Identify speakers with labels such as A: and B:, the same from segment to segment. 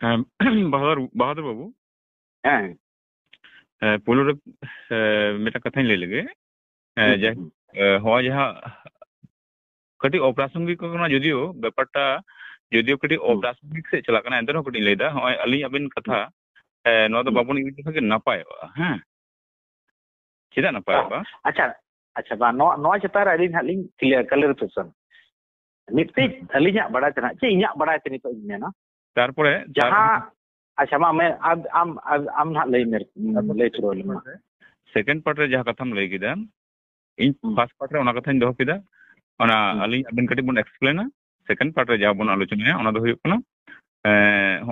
A: ᱦᱮᱸ ᱵᱟᱦᱟᱫᱩᱨ ᱵᱟᱵᱩ
B: ᱦᱮᱸ
A: ᱯᱳᱭᱞᱳ ᱨᱮ ᱢᱤᱫᱴᱟᱝ ᱠᱟᱛᱷᱟᱧ ᱞᱟᱹᱭ ᱞᱮᱜᱮ ᱡᱟᱭ ᱦᱚᱸᱜᱼᱚᱭ ᱡᱟᱦᱟᱸ ᱠᱟᱹᱴᱤᱡ ᱚᱯᱨᱟᱥᱚᱝᱜᱤᱠ ᱠᱟᱱᱟ ᱡᱚᱫᱤও ᱵᱮᱯᱟরটা যদিও ᱠᱟᱹᱴᱤᱡ ᱚᱯᱨᱟᱥᱚᱝᱜিক ᱥᱮᱫ ᱪᱟᱞᱟᱜ ᱠᱟᱱᱟ ᱮᱱᱛᱮ ᱨᱮᱦᱚᱸ ᱠᱟᱹᱴᱤᱡ ᱞᱟᱹᱭᱫᱟ ᱦᱚᱸᱜᱼᱚᱭ ᱟᱹᱞᱤᱧ ᱟᱵᱤᱱ ᱠᱟᱛᱷᱟ ᱱᱚᱣᱟ ᱫᱚ ᱵᱟᱵᱚᱱ ᱤᱫᱤ ᱞᱮᱠᱷᱟᱱ ᱜᱮ ᱱᱟᱯᱟᱭᱚᱜᱼᱟ ᱦᱮᱸ ᱪᱮᱫᱟᱜ ᱱᱟᱯᱟᱭᱚᱜᱼᱟ
B: ᱟᱪᱪᱷᱟ ᱟᱪᱪᱷᱟ ᱵᱟᱝ ᱱᱚᱣᱟ ᱪᱮᱛᱟᱱ ᱨᱮ ᱟᱹᱞᱤᱧ ᱦᱟᱸᱜ ᱞᱤᱧ ᱠᱞᱟᱨᱤᱯᱷᱤᱠᱮᱥᱚᱱ ᱢᱤᱫᱴᱤᱡ ᱟᱹᱞᱤᱧᱟᱜ ᱵᱟᱲᱟᱭ ᱛᱮᱱᱟᱜ ᱪᱮ ᱤᱧᱟᱹᱜ ᱵᱟᱲᱟᱭ ᱛᱮ ᱱᱤᱛᱚᱜ ᱤᱧ ᱢᱮᱱᱟ
A: ᱛᱟᱨᱯᱚᱨᱮ
B: ᱡᱟᱦᱟᱸ ᱟᱪᱪᱷᱟ ᱢᱟ ᱟᱢ ᱦᱟᱸᱜ ᱞᱟᱹᱭ ᱛᱩᱨᱟᱹᱣ ᱞᱮᱢ
A: सेकंड पार्ट रे जहां कथाम लay किदा इन फर्स्ट पार्ट रे ओना कथाñ दोहो किदा ओना अली अबिन कटी बन एक्सप्लेना सेकंड पार्ट रे जहां बन आलोचनाया ओना दो हुयुग कना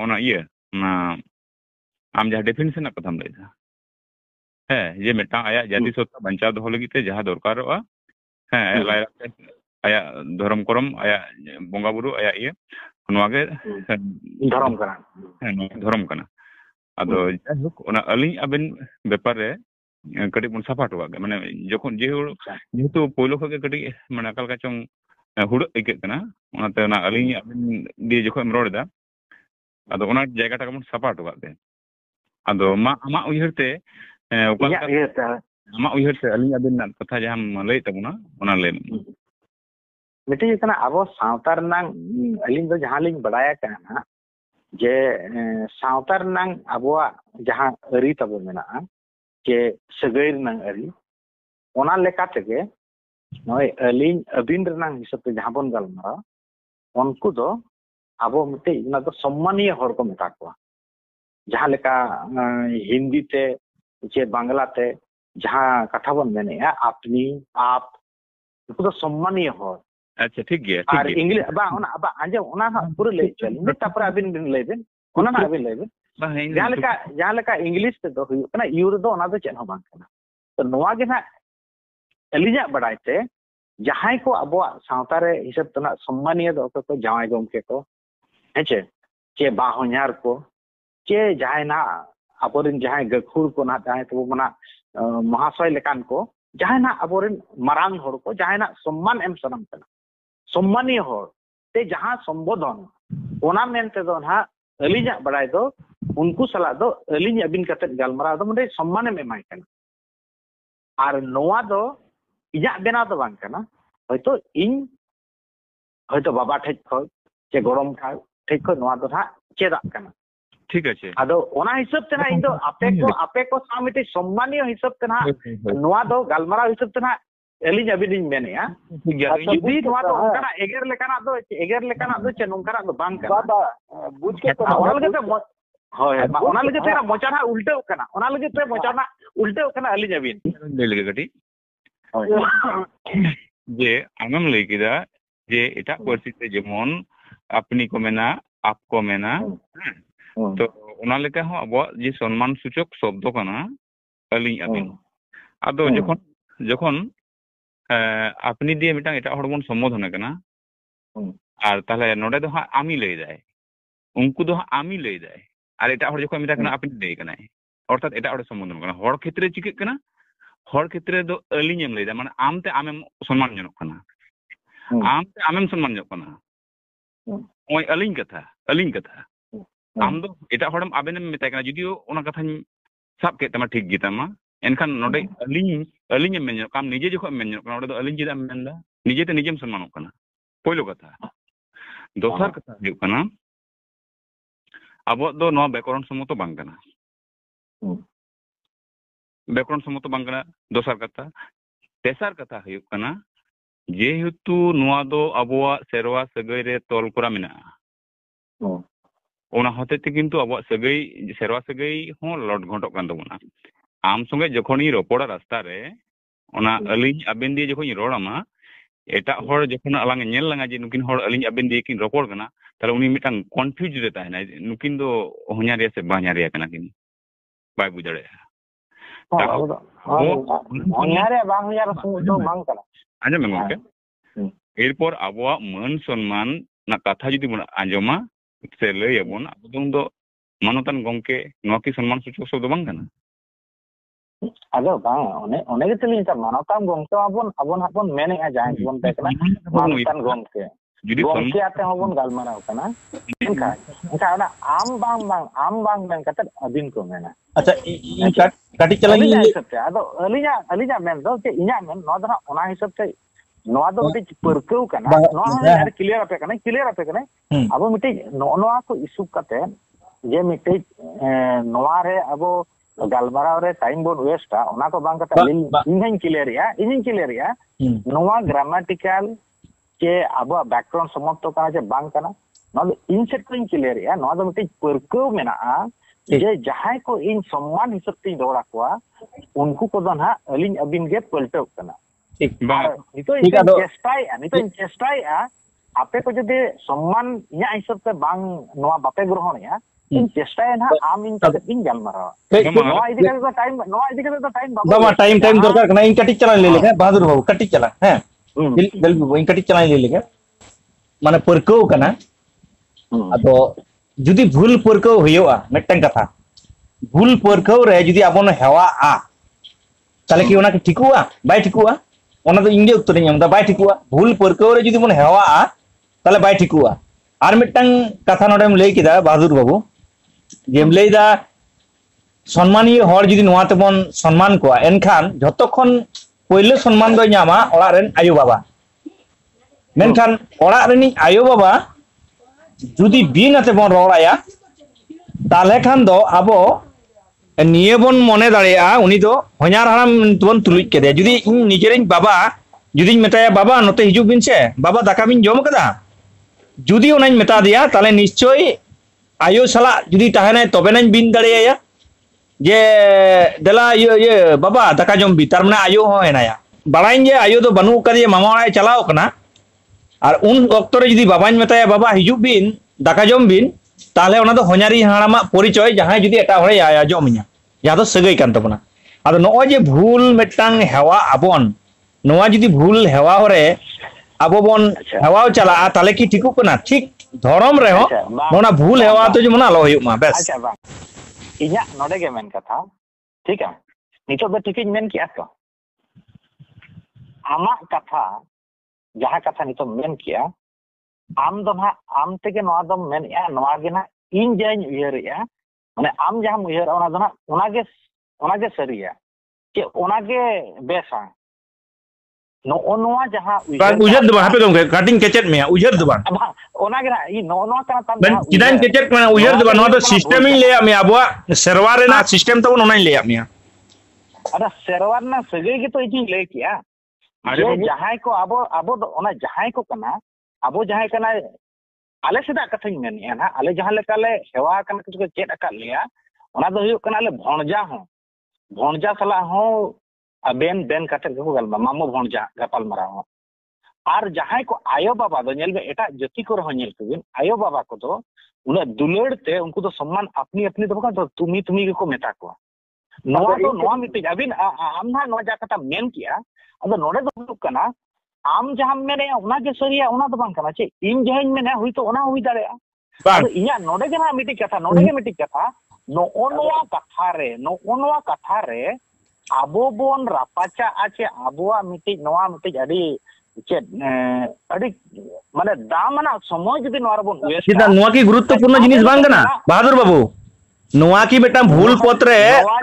A: ओना इया ना आम जहां डेफिनेशन ना कथाम लay दा है जे मेटा आया जाति सत्ता बंचा दोहो लगी ते जहां दरकारोआ है लाय आया धर्म करम आया बोंगा बुरु आया इया नोवा गे
B: धर्म कना
A: धर्म कना अदो जायहोक ओना अली अबिन व्यापार रे कटी बन साफा टवा माने जखन जेहेतु पोलो खगे कटी माने अकालका चों हुड़ इके कना ओनाते ओना अली अबिन दिए जखन रोडदा अदो ओना जायगा टा बन साफा टवा दे अदो मा आमा उयहरते ओका आमा उयहरते अली अबिन कथा जहां लay तबुना ओना लay
B: मिटे कना अब सावतार नांग अलिन दो जहां लिंग बड़ाया कना जे सावतार नांग अबवा जहां अरी तब मेना के सगैर नांग अरी ओना लेका तेगे नय अलिन अबिन रनांग हिसाब जहां बन गलमारा उनको दो अब मिटे ना तो सम्मानीय हर को मेता को जहां लेका हिंदी ते चे बांग्ला ते जहां कथा बन मेने अपनी आप उनको तो सम्मानीय हर
A: अच्छा ठीक गया
B: और इंग्लिश बा आंजे ओना ना पूरा लay चल नि तापर अबिन बिन लay बिन ओना ना अबिन लay बिन जहां लेका इंग्लिश ते दो हुयु कना यूर दो ओना दो चेन हो बांग कना तो नोवा गे ना अलिया बड़ाइते जहां को अब सावता रे हिसाब तना सम्मानीय दो को जावाय गमके को हेचे चे बाहोन्यार को चे जहां ना अबोरिन जहां गखुर को ना जहां तो मना महाशय लेकान को जहां ना अबोरिन मरांग हर को जहां ना सम्मान एम सनम कना सम्मानीय हर ते जहां संबोधन ओना मेनते दो ना अलिया बड़ाय दो उनको सला दो अलिन अबिन कते गलमरा दो मडे सम्मान एम एमाय कना और नोवा दो इया बेना दो बांग कना हयतो इन हयतो बाबा ठेक खो चे गरम ठेक खो नोवा दो ना चेदा कना
A: ठीक है
B: अदो ओना हिसाब तना इन दो आपे को सामिटे सम्मानीय हिसाब तना नोवा दो गलमरा हिसाब तना एलिन अबिन मेनेया जुदी नोवा दो ओनकाना एगेर लेकाना दो चे नोंकाना दो बांग कना बुझ के तो ओना लगे ते होय ओना लगे ते मोचाना उल्टे कना ओना लगे ते मोचाना उल्टे कना अलिन अबिन
A: ले लगे गटी जे आमम लay किदा जे एटा परिस्थिति जेमन अपनी को मेना आप को मेना तो ओना लेका हो अब जे सम्मान सूचक शब्द कना अलिन अबिन आदो जखन अपनी दिए मिटांग एटा हड़बन संबोधन कना और ताहले नोडे दो हा आमी लay दाय उनको दो हा आमी लay दाय और एटा हड़ जखन मिटा कना अपनी लay कना अर्थात एटा हड़ संबोधन कना हड़ क्षेत्र चिके कना हर क्षेत्र दो अलिन एम लay दा माने आमते आमेम सम्मान जनक कना आमते आमेम सम्मान जनक कना ओय अलिन कथा आम दो एटा हड़म आबेनम मिताय कना जुदियो ओना कथाñ साब के तमा ठीक गितामा एनखान नोडे अलिन एम मेन काम निजे जखो मेन कना ओडे दो अलिन जेदा मेनदा निजे ते निजेम सम्मानक कना पहिलो कथा दोसर कथा हुयु कना अब दो नो व्याकरण सम्मत बांग कना व्याकरण सम्मत बांग कना दोसर कथा तेसर कथा हुयु कना जेहेतु नोआ दो अबवा सेरवा सगै रे तोल करा मेना ओना होते ते किंतु अब सगै सेरवा सगै हो लड घोटक कान दबना आम संगे जखोनी रोपड़ा रास्ता रे ओना अलिन अबिन दिए जखोनी रोड़ामा एटा हर जखन अलांग नेल लंगा जे नुकिन हर अलिन अबिन दिए किन रोपड़ कना ताले उनी मिटांग कन्फ्यूज रे ताहेना नुकिन दो होन्यारिया से बान्यारिया कना किन बाय बुझड़े
B: होन्यारे बांग होन्यार तो बांग कना
A: आंजम गंके एरपर आबवा मान सम्मान ना कथा जुदी बन आंजमा से लय अबन अबदम दो मानतान गंके नो की सम्मान सूचक शब्द बांग कना
B: अदो बांग ओने के तली मानतान गंके अबन हाबन मेने आ जाय बन बेकना मानतान गंके
A: जुदी
B: गमके आते होबन गालमाराव कना एनखा एनखा आम बांग मेन कते अबिन को मेना
C: अच्छा इन काटी चलानी
B: हिसाब ते आदो अलिजा मेन दो जे इना मेन नो दो ओना हिसाब ते नो दो मिटे परकौ कना नो हर क्लियर आपे कना अब मिटे नो को इशू कते जे मिटे नोआ रे अब गालमाराव रे टाइम बोन वेस्टा ओना को बांग कते इनहन क्लियर या नोआ ग्रामेटिकल के अब बैकग्राउंड समस्त कना जे बांग कना नो इन सेट को क्लियर या नो दो मिटे परकौ मेना जे जहां को इन सम्मान हिसाब ते दोड़ा को उनको को दन हा अलिन अबिन गे पलटो कना
C: ठीक
B: नितो इन चेष्टाया आपे को जदे सम्मान इया हिसाब ते बांग नोआ बापे ग्रहण या इन चेष्टाया ना आम इन कते इन गलमारा नोआ इदि के टाइम
C: बाबा टाइम दरकार कना इन कटी चला ले लेगे बहादुर बाबू कटी चला हैं बिल इन कटी चला ले लेगे माने परकौ कना अदो जुदी भूल परकौ होयोआ मिटन कथा भूल परकौ रे जुदी आबन हेवा आ ताले कि ओना के ठिकुआ बाय ठिकुआ ओना तो इंगे उत्तर नहीं हमदा बाय ठिकुआ भूल परकौ रे जुदी बन हेवा आ ताले बाय ठिकुआ आर मिटन कथा नोडेम लई किदा बहादुर बाबू जेम लईदा सम्मानीय हर जुदी नोआ तेबन सम्मान कोआ एनखान जतखन पहिले सम्मान दो ᱧᱟᱢᱟ ओड़ा रेन आयो बाबा मेनखान ओड़ा रेनी आयो बाबा जुदी बिन आते बन रोड़ाया ताले खान दो आबो निये बन मने दाड़ेया उनी दो हኛर हाराम बन तुलुज केदे जुदी इन निजेरिन बाबा जुदी मेताया बाबा नोते हिजुग बिन से बाबा दाका बिन जम कदा जुदी ओनाñ मेता दिया ताले निश्चय आयो साला जुदी ताहेनाय तबेनाñ बिन दाड़ेया जे देला ये बाबा दाका जम बि तार माने आयो हो हेनाया बाड़ाइन जे आयो दो बानु कदे मामा ओड़ाय चलाव कना और उन वक्त रे जुदी बाबाñ मेताया बाबा हिजुग बिन दाका जम बिन ताले ओना दो हኛरी हाड़ामा परिचय जहां जुदी एटा हरे आजोमिया या दो सगै कान तबना आदो नो जे भूल मेटांग हेवा आबन नोआ जुदी भूल हेवा हरे आबो बन हेवा चला ताले की ठिकु कना ठीक धरम रे हो नोना भूल हेवा तो जेमन आलो होय मा बेस
B: अच्छा बा इया नोडे के मेन कथा ठीक है नितो दो ठीक मेन किया तो आमा कथा जहां कथा नितो मेन किया आम दो ना आम ते के नोआ दो मेन या नोआ गे ना इन जेन उयर या माने आम जहां उयर ओना दो ना ओना गे सरिया के ओना गे बेसा नोआ जहां
C: उयर दो हापे गम कटिंग केचेट में उयर दो बा
B: ओना गे ना इ नोआ का ता
C: किदान केचेट में उयर दो नोआ दो सिस्टम इन ले में आबो सेरवा रे ना सिस्टम तो ओना ले में
B: अरे सेरवा ना सगे गे तो इजी ले किया अरे जहां को आबो दो ओना जहां को कना आबो जहां कना आले सेदा कथाኝ मेनिया ना आले जहां लेका ले हेवा कना कुछ को चेत अका लिया ओना दो हुयो कना ले भणजा सला हो बेन कते को गल मामो भणजा गपाल मारा हो आर जहां को आयो बाबा दो नेल में एटा जति को रहो नेल कुबिन आयो बाबा को दो उना दुलड़ते उनको तो सम्मान अपनी दो का तो तुमी को मेता को नोआ मिटे अबिन आम ना नोआ जा कथा मेन किया अब नोडे दो कना आम जहां मेने ओना के सरिया ओना तो बांग कना चे इन जहां मेने हुई तो ओना हुई दाड़े अब इया नोडे के ना मिटी कथा नोआ कथा रे आबो बोन रापाचा आचे आबोआ मिटी नोआ मिटी अडी चेत अडी माने दाम ना समय जदी नोआ रे बोन वेस्ट
C: किदा नोआ की गुरुत्वपूर्ण जिनिस बांग कना बहादुर बाबू नोआ की बेटा भूल पत्र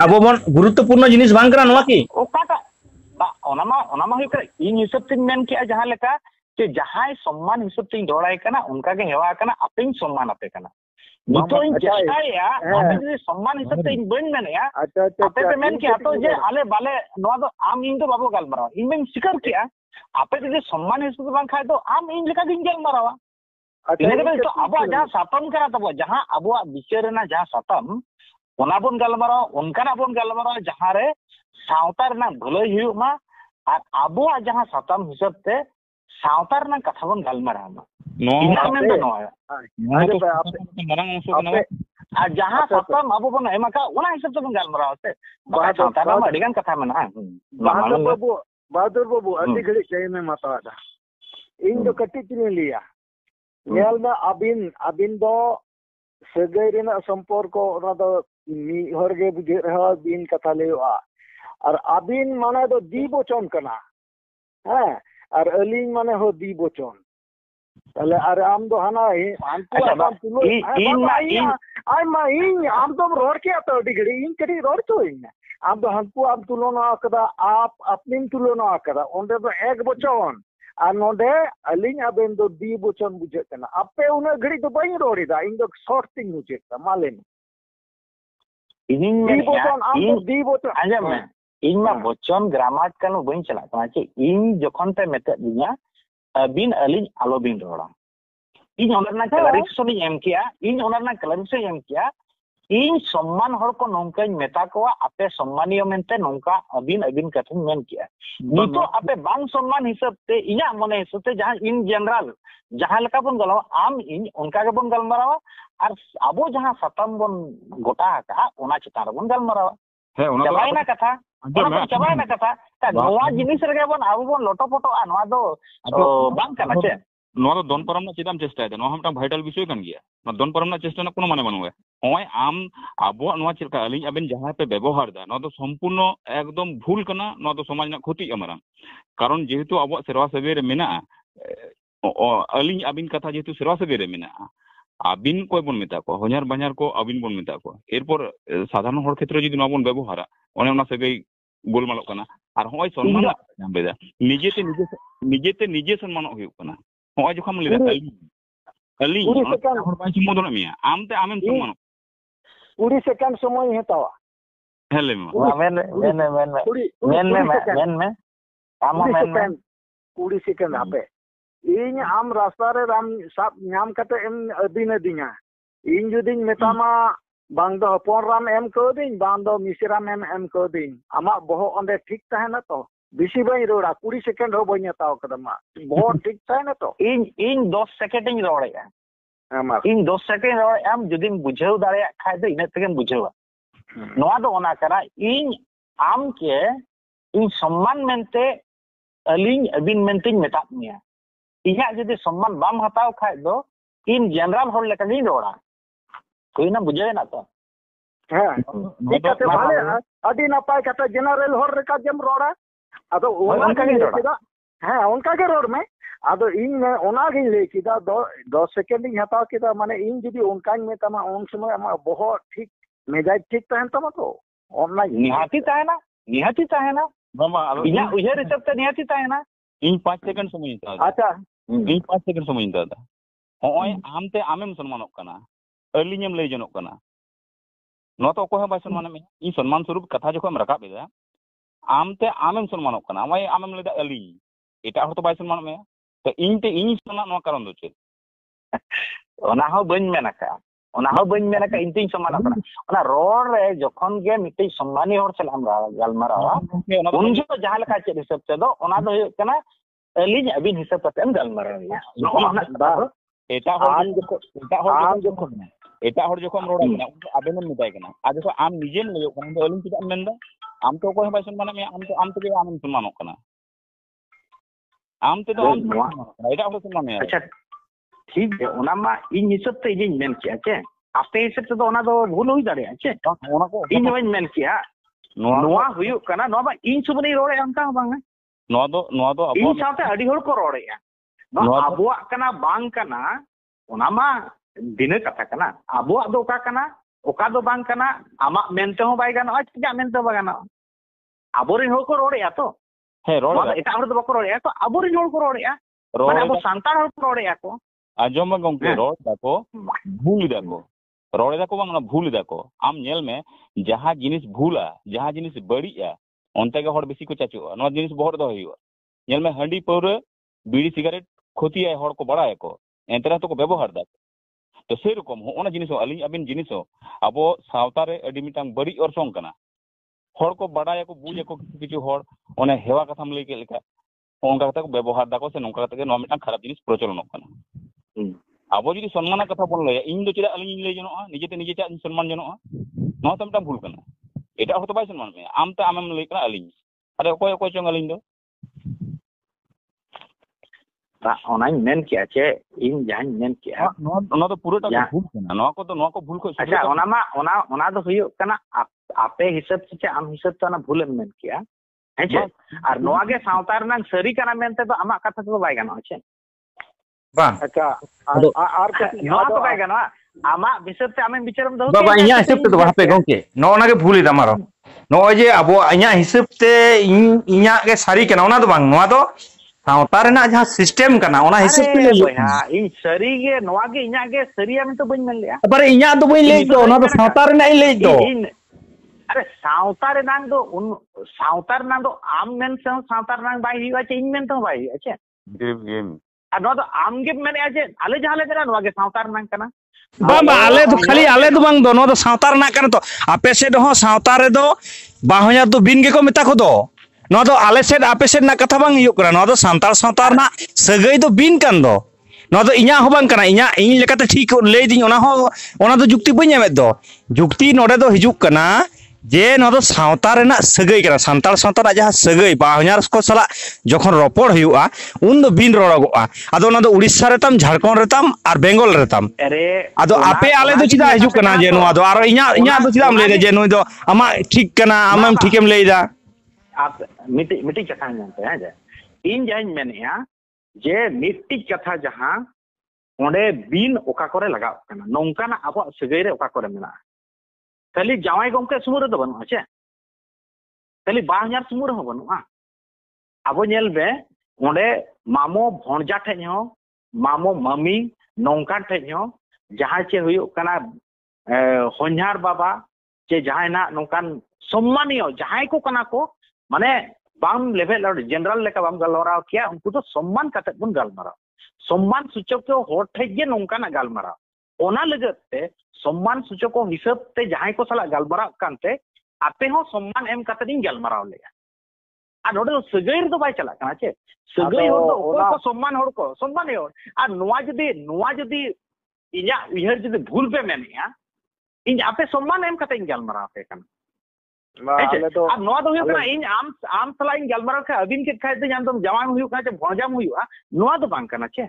C: आबो बोन गुरुत्वपूर्ण जिनिस बांग कना नोआ की
B: ओकाटा ओनामा हुई कर इन हिसाब से मेन किया जहां लेका जे जहां सम्मान हिसाब से दोड़ाय कना उनका के हेवा कना अपिन सम्मान अपे कना नितो इन चेष्टाया आपे सम्मान हिसाब से इन बन मेनया आपे पे मेन किया तो जे आले बाले नोआ दो आम इन तो बाबो गाल मारा इन में स्वीकार किया आपे जे सम्मान हिसाब से बांग खाय तो आम इन लेका दिन गाल मारावा अच्छा तो अब जहां सातम करा तब जहां अब विचार ना जहां सातम ओना बोन गाल मारा उनका ना बोन गाल मारा जहां रे सावतार ना भलाई हुई मा और आबो जहां सातम हिसाब ते सावतार ना कथा बन गालमारा मा नो में तो नो
A: मरंग अंश कना
B: आ जहां सातम आबो बन एमा का ओना हिसाब ते बन गालमारा होते सावतार मा अडिगान कथा मेना
D: बहादुर बाबू अति घड़ी टाइम में मातादा इन दो कटी तिनी लिया नेल में अबिन दो सगै रेना संपर्क ओना दो मी हर गे बुझे रहा बिन कथा लेवा और आबिन माने दो दी बोचन कना हाँ और अलिंग माने हो दी बोचन Tahle are am do hana antu am tulo इन आम तो रोड के आता है डिग्री इन कड़ी रोड तो इन आम तो हमको आम तुलना कदा आप अपनी तुलना कदा ओंडे तो एक बचन आ नोडे अलिंग अबेन दो दी बचन बुझे कना आपे उन घड़ी तो बई रोडीदा इन दो शॉर्ट थिंग बुझे ता मालेन
B: इन
D: दी बचन आम तो दी बचन
B: आजा में इन मा बचन ग्रामार कन बई चला कना चे इन जखन पे मेते दिया अबिन अलिंग आलो बिन रोड़ा इन ओनरना क्लैरिफिकेशन एम किया इन ओनरना क्लैरिफिकेशन एम किया इन सम्मान हर को नोंका मेता को आपे सम्मानियो मेंते नोंका अबिन अबिन कथन मेन किया नितो आपे बांग सम्मान हिसाब ते इना मने हिसाब ते जहां इन जनरल जहां लका बन गलो आम इन उनका के बन गलमारावा और आबो जहां सतम बन गोटा का ओना चितार बन गलमारावा
A: हे ओना
B: चबाइना कथा चबाइना कथा ता नोआ जिनिस रगे बन आबो बन लोटो फोटो आ नोआ दो बांग कना चे
A: नोआ दो परम ना चिदाम चेष्टा है नोआ हमटा भाइटल विषय कन गया ना दोन परम ना चेष्टा ना कोनो माने बनवे होय आम आबो नोआ चिरका अलिंग अबेन जहां पे व्यवहार दा नोआ दो संपूर्ण एकदम भूल कना नोआ दो समाज ना क्षति अमरा कारण जेहेतु आबो सेरवा सगे रे मेना अलिंग अबिन कथा जेहेतु सेरवा सगे रे मेना आबिन कोई बन मेता को हजार बाजार को आबिन बन मेता को एरपर साधारण हर क्षेत्र जदि नोआ बन व्यवहारा ओने ओना सगे गोलमालो कना और होय सम्मान नाम बेदा निजेते निजे सम्मान हुयो कना होय जखम लेदा अली हर बाय चिमो दन मिया आमते आमेम सम्मान
D: 20 सेकंड समय हेतावा
A: हेले
B: मेन आमा मेन
D: 20 सेकंड आपे इन आम रास्ता रे राम साब नाम कते एम अदिन दिना इन जुदिन मेतामा बांग दो हपन राम एम को दिन बांग दो मिसराम एम को दिन आमा बहो अंदे ठीक ताहेना तो बेसी बाई रोड़ा 20 सेकंड हो बई ताव कदमा बहुत ठीक ताहेना तो
B: इन 10 सेकंड इन रोड़ेया आमा इन 10 सेकंड रोड़ एम जुदिन बुझाव दाड़े खाय दो इने तकेम बुझावा नोआ दो ओना करा इन आम के इन सम्मान मेंते अलिंग अबिन मेंते मेता मिया इहा जदि सम्मान बाम हताव खाय दो इन जनरल होर लेका नी रोड़ा कोई ना बुझे ना तो
D: हां ठीक है भाले अडी नपाय कथा जनरल होर रेका जम रोड़ा अदो उनका के रोड़ा हां उनका के रोड में अदो इन में ओना गे ले किदा 10 सेकंड इन हताव किदा माने इन जदि उनका में तमा उन समय अमा बहुत ठीक मेजाज ठीक तहन तमा तो ऑनलाइन
B: निहाती ताहे ना
A: बाबा
B: इना उहे रिसेप्ट ते निहाती ताहे ना
A: इन 5 सेकंड समय ता
B: अच्छा
A: इन 5 सेकंड समय ता होय आमते आमेम सम्मानक कना अलिंगेम लई जनक कना नो तो कोहे बाय सम्मान में इन सम्मान स्वरूप कथा जखम रकाब बेदा आमते आमेम सम्मानक कना होय आमेम लेदा अलिंग एटा हो तो बाय सम्मान में तो इनते इन सम्मान नो कारण दो चे
B: ओना हो बन मेनाका इंतिन सम्मान कना ओना रोड रे जखन गे मिटे सम्मानी होर चला हमरा गलमारावा उन जो जहां लका चे हिसाब ते दो ओना दो कना अलिंग अबिन हिसाब ते गलमारावा एटा हर जखम रोड़ा कना आबेन मिताय कना आ देखो आम निजेम लयो कना तो अलिंग चिदा मेनदा आम तो कोई बाय सम्मान में आम तो आम सम्मानक कना आम ते तो एटा हो सम्मान में अच्छा ठीक है ओना मा इन हिसाब ते इन मेन किया चे आपे हिसाब ते तो ओना दो भूल होई दाड़े चे ओना को इन वइन मेन किया नोआ हुयु कना नोआ बा इन सुबनी रोड़े अंका बांग नोआ दो अब इन साथे अडी होड़ को रोड़े आबुआ कना बांग कना ओना मा दिन कथा कना आबुआ दो ओका दो बांग कना आमा मेनते हो बाय गाना चिजा मेनते बा गाना आबोरिन होड़ को रोड़े तो हे रोड़ एटा होड़ दो बको रोड़े तो आबोरिन होड़ को रोड़े माने अब सांतार होड़ को रोड़े को आजम गंके रोड दाको भूल दाको रोड दाको बांग भूल दाको आम नेल में जहां जिनिस भूला जहां जिनिस बड़िया ओनते के होड़ बेसी को चाचो नो जिनिस बहुत दो हुआ नेल में हंडी पौरे बीड़ी सिगरेट खोती है होड़ को बड़ाए को एंतरा तो को व्यवहार दा तो से रकम ओना जिनिस अलिंग अबिन जिनिस अबो सावता रे अडी मिटांग बड़ी अरसोंग कना होड़ को बड़ाए को बुझे को किछु होड़ ओने हेवा कथाम लई के लेका ओंका कथा को व्यवहार दाको से नोंका कथा के नो मिटांग खराब जिनिस प्रचलन कना आबो जदि सम्मान कथा बोन लया इन दो चिरा अलिंग लई जनोआ निजेते निजे चा सम्मान जनोआ नो तो मिटांग भूल कना एटा होतो बाय सम्मान में आम ते आमेम लई कना अलिंग अरे कोई चोंग अलिंग दो ता ओनाई मेन किया चे इन जान मेन किया नो तो पूरा टा भूल कना नो को भूल को अच्छा ओना दो हुयो कना आपे हिसाब से आम हिसाब तो ना भूल मेन किया है चे और नोआ गे सावतार ना सरी कना मेनते तो आमा कथा तो बाय गानो छे
C: Bang.
D: Acha ar kati
B: नवा तो काय गना आमा हिसाब से आमें बिचारम दो
C: बाबा इnya हिसाब ते तो हापे गंके नो ना के भूल दा मारो नो जे अबो इnya हिसाब ते इnya के सारी केना ओना तो बांग नोआ तो सावता रेना जहां सिस्टम कना ओना हिसाब ते ले
B: बया इन सरी गे नवा गे इnya गे सरिया में तो बइन मन लिया
C: पर इnya तो बइन ले दो ओना तो सावता रेना इ ले दो
B: अरे सावता रे नांग दो उन सावता रे नांग दो आम मेन से सावता रे नांग बाई हुआ चे इन मेन तो बाई अच्छा
A: गेम
B: और नो तो आम गे मेने आज आले जहां ले करा नवा गे सावता रे नांग कना
C: बाबा आले तो खाली आले तो बांग दो नो तो सावता रेना कना तो आपे से हो सावता रे दो बाहोया तो बिन गे को मेता को दो नो तो आले से आपे से ना कथा बांग हियो करा नो तो सांतार सावता रेना सगई तो बिन कान दो नो तो इnya हो बांग कना इnya इन लेकाते ठीक ले दी ओना तो जुक्ति बई नेमेत दो जुक्ति नोडे दो हिजुक कना जे नो तो सावता रेना सगई कना सांतार सावता रा जहां सगई बाहोयार को सला जखन रोपड़ हुआ उन दो बिन रोड़गोआ आदो ना तो उड़ीसा रे ताम झारखंड रे ताम और बेंगल रे ताम
B: अरे
C: आदो आपे आले दो चिदा हिजुक कना जे नो आदो आरो इnya दो चिदाम ले दे जे नो दो आमा ठीक कना आमम ठीकेम लेदा
B: आप मिटी कथा जानते हैं जे इन जाइन मेनेया जे मिट्टी कथा जहां ओंडे बिन ओका करे लगाव कना नोंकाना आबो सगई रे ओका करे मेना खाली जावाई गमके सुमुर दो बनु छे खाली बाहर सुमुर हो बनु आबो नेल बे ओंडे मामो भणजा ठे हो मामो मम्मी नोंका ठे हो जहां चे हुयो कना होन्यार बाबा चे जहां ना नोंकान सम्मानियो जहां को कना को माने बाम लेवल और जनरल लेका बाम गलवराव किया उनको तो सम्मान कते बुन गलमराव सम्मान सूचक के होठ ठे जे नोंका ना गलमराव ओना लगते सम्मान सूचक को हिसाब ते जहां को सला गलमराव कानते आपे हो सम्मान एम कते दिन गलमराव लेया आ नोडे सगैर तो बाय चला कना चे सगै हो तो को सम्मान होड़ को सम्मान हो आ नोवा जदी इया उहर जदी भूल पे मेनिया इन आपे सम्मान एम कते गलमराव पे कना अब नोवा दो हुयो इन आम सला इन गलमराव के अबिन के खाय ते जानदम जवान हुयो का चे भणजाम हुयो नोवा तो बांग कना चे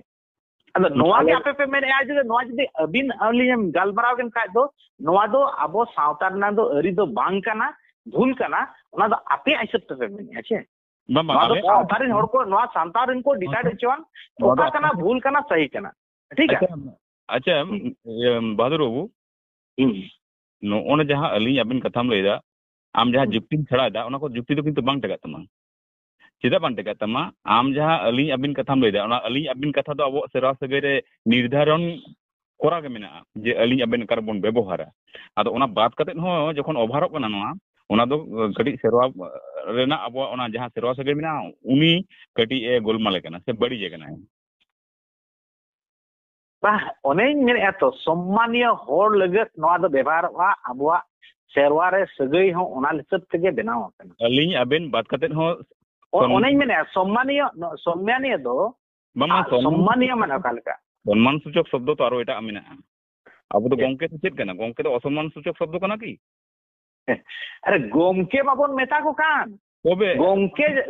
B: अद नोवा के आपे पे मेने आज नोवा जदी अबिन अलियम गलमराव के खाय दो आबो सावतार ना दो अरी दो बांग कना भूल कना ओना दो आपे आइसत पे मेने आछे नोवा दो सावतारिन होड़ को नोवा सांतारिन को डिसाइड चोन ओका कना भूल कना सही कना ठीक है
A: अच्छा बहादुर बाबू नो ओने जहां अली अबिन कथाम लेदा आम जहां जुक्ति छड़ा दा ओना को जुक्ति तो किंतु बांग टका तमा चेदा बांग टका तमा आम जहां अली अबिन कथाम लेदा ओना अली अबिन कथा दो अब सेरा सगै रे निर्धारण कोरा के मेना जे अली अबिन कार्बन व्यवहार आदो ओना बात कते हो जखन ओभारो कना नोआ ओना दो कटी सेरवा रेना अब ओना जहां सेरवा सगै मेना उनी कटी ए गोलमाले कना से बड़ी जे कना
B: बा ओने मेने तो सम्मानीय होड़ लगत नोआ दो व्यवहार वा अबवा सेरवा रे सगै हो ओना हिसाब तेगे बनाव कना
A: अली अबिन बात कते हो
B: ओने मेने सम्मानीय दो
A: मामा
B: सम्मानीय माने कालका
A: सम्मान सूचक शब्द तो आरो एटा मेना अब तो गोंके से चेत कना गोंके तो असम्मान सूचक शब्द कना की
B: अरे गोमके बाबन मेता को कान
A: तबे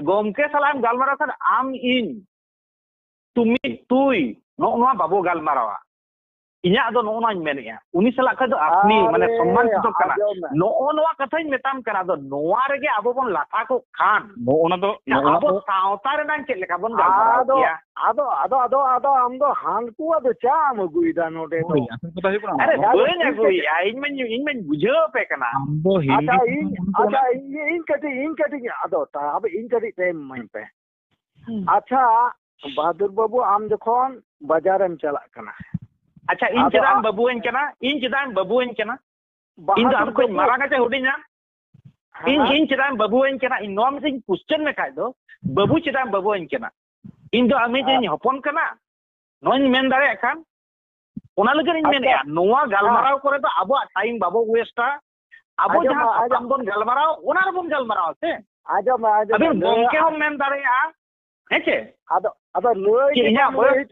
B: गोमके सलाम गालमारा कर आम इन तुमी तुई नोआ बाबू गालमारावा इन्या दो नोना मेनिया उनी सला का दो अपनी माने सम्मान सूचक कना नोआ कथाई मेताम कना दो नोआ रेगे आबो बन लाथा को खान
A: नोना दो
B: आबो सावता रे नान के लेका बन गालमारा
D: आदो हम दो हानकुआ दो चाम गुइदा नोडे तो
B: अरे बोले गुई इन में बुझो पे कना
A: हमबो हिंदी
D: अच्छा इन कटी आदो अब इन कटी टाइम मन पे अच्छा बहादुर बाबू आम जखन बाजार में चला कना
B: अच्छा इन चदान बाबून कना इन दो कोई मारा का हुडिना इन चदान बाबून कना इन नोम से क्वेश्चन में खाय दो बाबू चदान बाबून कना इन दो आमे जे हपन कना नोन मेन दारे खान ओना लगे इन मेन नोआ गालमाराव करे तो आबो टाइम बाबो वेस्टा आबो जहां हम बोन गालमाराव ओना रे बोन गालमाराव से
D: आजम
B: अबे गोमके हम मेन दारे हेचे
D: आदो लोय
B: इन्या बोय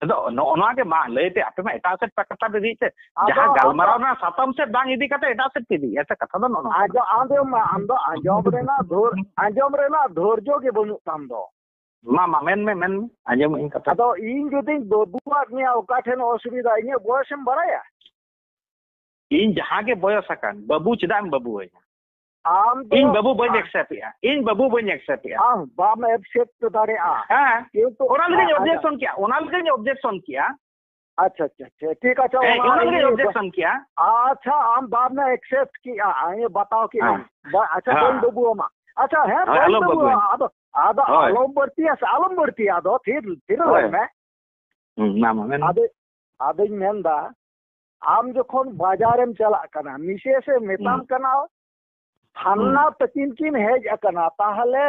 B: तो नोना के मा लेते आपे मा एटा से कथा दे दी से जहां गालमाराव ना सातम से बांग इदी कते एटा से तिदी ऐसा कथा दो नोना
D: आम दो आंजम रेना धोरजो के बनु ताम दो
B: मा मेन आंजम इन कथा
D: तो इन जदि बाबुआ ने ओका ठेन असुविधा इन बयसम बराया
B: इन जहां के बयस अकान बाबू चदाम बाबू है
D: आम
B: इन बाबू बन एक्सेप्ट या इन बाबू बन एक्सेप्ट या
D: बाम एक्सेप्ट दारे
B: हां किंतु ओना लगे ऑब्जेक्शन किया ओना लगे ऑब्जेक्शन किया
D: अच्छा अच्छा अच्छा ठीक है चलो
B: ओना लगे ऑब्जेक्शन किया
D: अच्छा आम बाम ने एक्सेप्ट किया ये बताओ कि अच्छा बोल दबू मा अच्छा है बोल दबू आदो आलम बढ़ती आदो फिर में
B: नाम में
D: आदो मेंदा आम जखन बाजारेम चला कना मिसे से मेताम कना हान्ना तकिन किन हेज अकना ताहले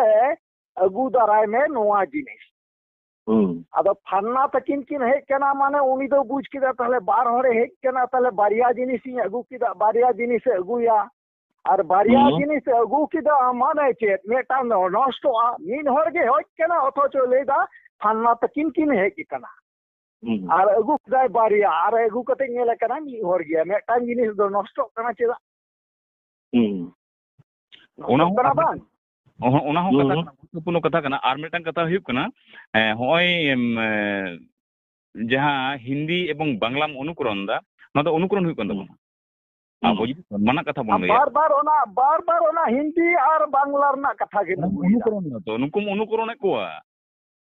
D: अगु दाराय में नोआ जिनिस अदो फान्ना तकिन किन हेज कना माने उनी दो बुझ किदा ताहले बार हरे हेज कना ताहले बारिया जिनिस इ अगु किदा बारिया जिनिस अगुया और बारिया जिनिस अगु किदा माने चेत मेटा नष्टोआ मीन हर गे हेज कना अथचो लेदा फान्ना तकिन किन हेज कना और अगु किदा बारिया और अगु कते नेल कना मी हर गे मेटा जिनिस दो नष्टो कना चेदा
A: ओना गुरुत्वपूर्ण कथा कना आर मिटन कथा हुयुक कना होय जहां हिंदी एवं बांग्ला अनुकरण दा ना दो अनुकरण हुयुक कन दबना आबो जदि सम्मान कथा बोन लया
D: बार बार ओना हिंदी और बांग्ला रना कथा गे
A: अनुकरण दा तो नुकुम अनुकरण कोआ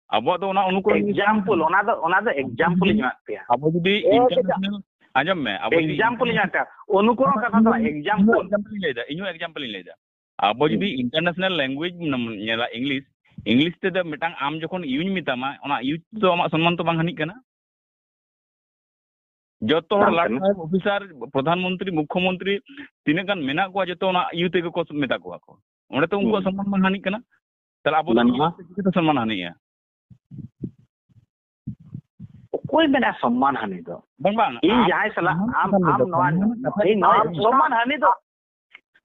A: आबो दो ओना अनुकरण
B: एग्जांपल ओना दो एग्जांपल न्यात पे
A: आबो जदि इंटरनेशनल आजम में आबो
B: एग्जांपल न्यात अनुकरण कथा दो
A: एग्जांपल लेदा इनो एग्जांपल लेदा आबो जदि इंटरनेशनल लैंग्वेज नेला इंग्लिश ते द मिटांग आम जखन यूज मितामा ओना यूज तो आमा सम्मान तो बांग हनिक कना जतो लाट ऑफिसर प्रधानमंत्री मुख्यमंत्री तिने गान मेना को जतो ओना यूज ते को मेता को ओंडे तो उनको सम्मान बांग हनिक कना तला आबो तो सम्मान हनिया
B: कोई मेना सम्मान हनि दो
A: बांग बांग
B: इन जाय सला आम नोआ इन सम्मान हनि दो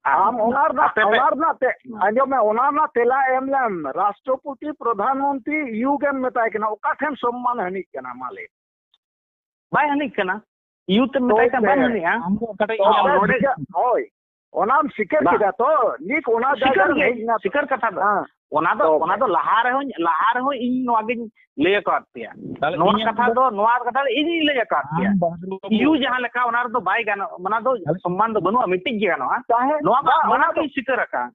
D: आम ओनारना ते आंजो में ओनारना तेला एमलम राष्ट्रपति प्रधानमंत्री युगम मेताय कना ओका ठेन सम्मान हनिक कना माले
B: बाय हनिक कना यूथ मेताय का बाय हनिया
A: हमको कटाई
D: होय ओनाम सिकर किदा तो निक ओना जागा
B: सिकर कथा दो ओना दो लहार हो इन नोगिन ले करतिया नोआ कथा इन ले करतिया यू जहां लेका ओना दो बाय गानो मना दो सम्मान दो बनु मिटिंग गानो नोआ मना की सिकर का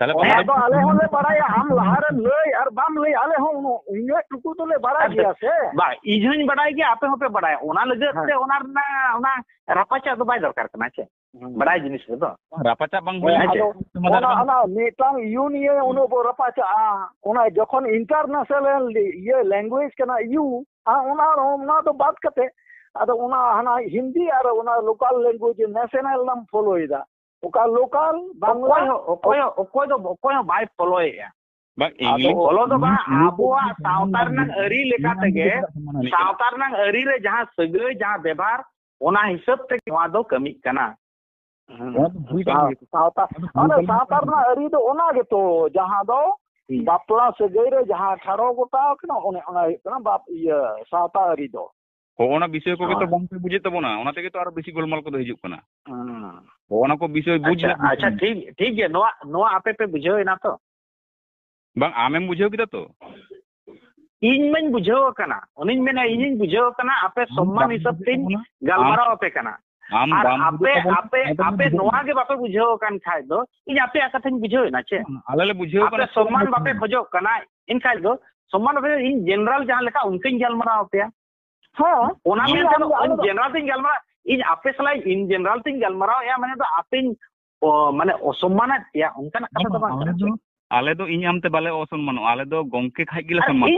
A: तले
D: तो आले होले बड़ाया हम लहार ले और बाम ले आले हो इने टुकु तो ले बड़ा गया से
B: बा इजन बड़ाई के आपे होपे बड़ाया ओना लगे से ओना रापाचा दो बाय दरकार कना छे बड़ाई जिनिस दो
A: रापाचा बांग होय
D: ओना मीटांग यूनियन उनो बो रापाचा ओना जखन इंटरनेशनल ये लैंग्वेज कना यू ओना तो बात कते अद ओना हना हिंदी और ओना लोकल लैंग्वेज नेशनल नाम फॉलो इदा ओका लोकल बांग्ला
B: ओकोय बाय फॉलो या बांग इंग्लिश फॉलो दो बा आबोआ सावतार नंग अरी लेका तेगे सावतार नंग अरी रे जहां सगय जहां व्यवहार ओना हिसाब ते नोआ दो कमी कना
D: सावतार ना अरी दो ओना गे तो जहां दो बापला सगय रे जहां ठारो गोटा कना ओना कना बाप ये सावता अरी दो
A: ओना विषय को तो बंग पे बुझे तबोना ओना तेगे तो आरो बेसी गोलमाल को हिजुक कना ओना को विषय बुझ
B: अच्छा ठीक है नोआ आपे पे बुझो ना तो
A: बांग आमेम बुझो किदा तो
B: इन मन बुझो कना ओनिन मेना इन बुझो कना आपे सम्मान हिसाब तीन गलमारा आपे कना और आपे नोआ के बापे बुझो कन खाय दो इन आपे कथन बुझो ना छे
A: आलेले बुझो
B: कना सम्मान बापे खोजो कना इन खाय दो सम्मान बापे इन जनरल जहां लेका उनके गलमारा आपे हां ओना में इन जनरल तीन गलमारा इन आपे सलाई इन जनरल तीन गलमारा या माने तो आपे माने असम्मान या उनका कथा तो बांग
A: आले दो इन आमते बाले असम्मान आले दो गोंके खाय गिला सम्मान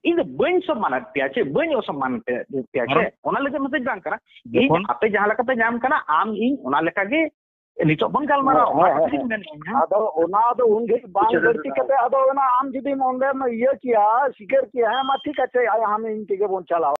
B: इन तो बन सम्मान त्याचे बन असम्मान त्याचे ओना लेके मते जान करा इन आपे जहां लेका पे नाम कना आम इन ओना लेका गे नितो बन गलमारा
D: आदो ओना दो उनगे बांग गड़ती कते आदो ओना आम जदी मोंडे में ये किया सिकर किया है मा ठीक है हम इन के बोन चला